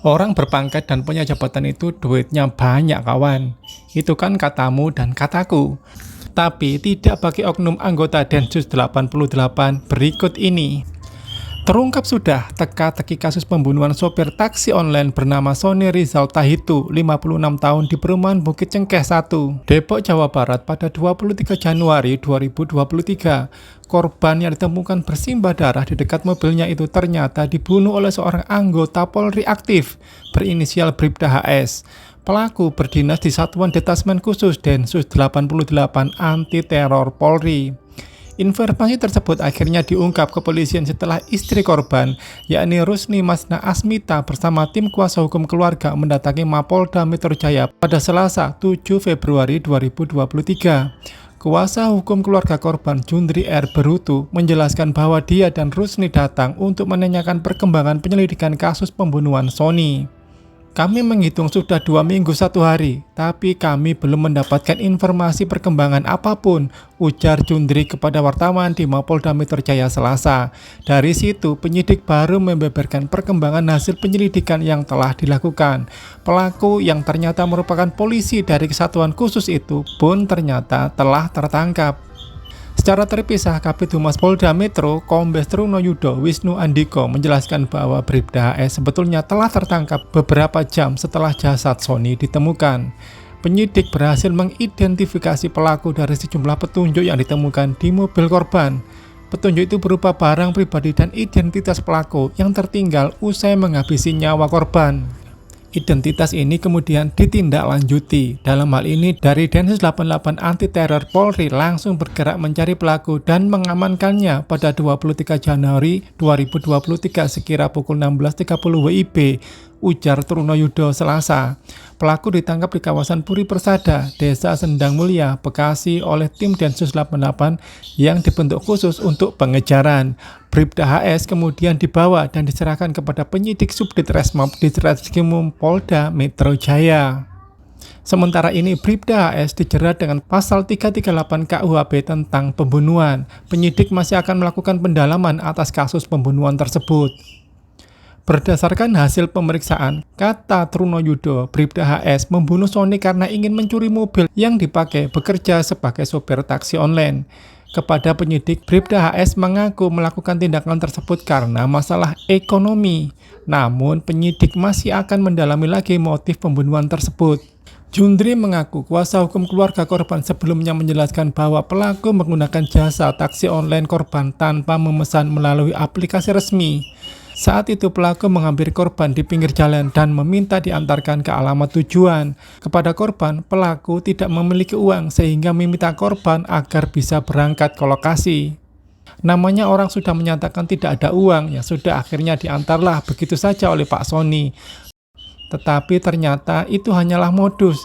Orang berpangkat dan punya jabatan itu duitnya banyak kawan. Itu kan katamu dan kataku. Tapi tidak bagi oknum anggota Densus 88 berikut ini. Terungkap sudah teka-teki kasus pembunuhan sopir taksi online bernama Sony Rizal Tahitu, 56 tahun di perumahan Bukit Cengkeh 1, Depok, Jawa Barat pada 23 Januari 2023. Korban yang ditemukan bersimbah darah di dekat mobilnya itu ternyata dibunuh oleh seorang anggota Polri aktif berinisial Bribda HS. Pelaku berdinas di Satuan Detasmen Khusus Densus 88 Anti Teror Polri. Informasi tersebut akhirnya diungkap kepolisian setelah istri korban, yakni Rusni Masna Asmita bersama tim kuasa hukum keluarga mendatangi Mapolda Metro Jaya pada Selasa 7 Februari 2023. Kuasa hukum keluarga korban Jundri R. Berutu menjelaskan bahwa dia dan Rusni datang untuk menanyakan perkembangan penyelidikan kasus pembunuhan Sony. Kami menghitung sudah 2 minggu 1 hari, tapi kami belum mendapatkan informasi perkembangan apapun, ujar Jundri kepada wartawan di Mapolda Metro Jaya Selasa. Dari situ, penyidik baru membeberkan perkembangan hasil penyelidikan yang telah dilakukan. Pelaku yang ternyata merupakan polisi dari kesatuan khusus itu pun ternyata telah tertangkap. Secara terpisah, Kabid Humas Polda Metro, Kombes Truno Yudo Wisnu Andiko menjelaskan bahwa Bribda HS sebetulnya telah tertangkap beberapa jam setelah jasad Sony ditemukan. Penyidik berhasil mengidentifikasi pelaku dari sejumlah petunjuk yang ditemukan di mobil korban. Petunjuk itu berupa barang pribadi dan identitas pelaku yang tertinggal usai menghabisi nyawa korban. Identitas ini kemudian ditindaklanjuti. Dalam hal ini, dari Densus 88 Anti Teror Polri langsung bergerak mencari pelaku dan mengamankannya pada 23 Januari 2023 sekira pukul 16.30 WIB, ujar Truno Yudo Selasa. Pelaku ditangkap di kawasan Puri Persada, Desa Sendang Mulia, Bekasi oleh tim Densus 88 yang dibentuk khusus untuk pengejaran. Bribda HS kemudian dibawa dan diserahkan kepada penyidik Subdit Resmob Ditreskrimum Polda Metro Jaya. Sementara ini Bribda HS dijerat dengan pasal 338 KUHP tentang pembunuhan. Penyidik masih akan melakukan pendalaman atas kasus pembunuhan tersebut. Berdasarkan hasil pemeriksaan, kata Truno Yudo, Bribda HS membunuh Sony karena ingin mencuri mobil yang dipakai bekerja sebagai sopir taksi online. Kepada penyidik, Bribda HS mengaku melakukan tindakan tersebut karena masalah ekonomi. Namun, penyidik masih akan mendalami lagi motif pembunuhan tersebut. Jundri mengaku kuasa hukum keluarga korban sebelumnya menjelaskan bahwa pelaku menggunakan jasa taksi online korban tanpa memesan melalui aplikasi resmi. Saat itu pelaku menghampiri korban di pinggir jalan dan meminta diantarkan ke alamat tujuan. Kepada korban, pelaku tidak memiliki uang sehingga meminta korban agar bisa berangkat ke lokasi. Namanya orang sudah menyatakan tidak ada uang, ya sudah akhirnya diantarlah begitu saja oleh Pak Sony. Tetapi ternyata itu hanyalah modus.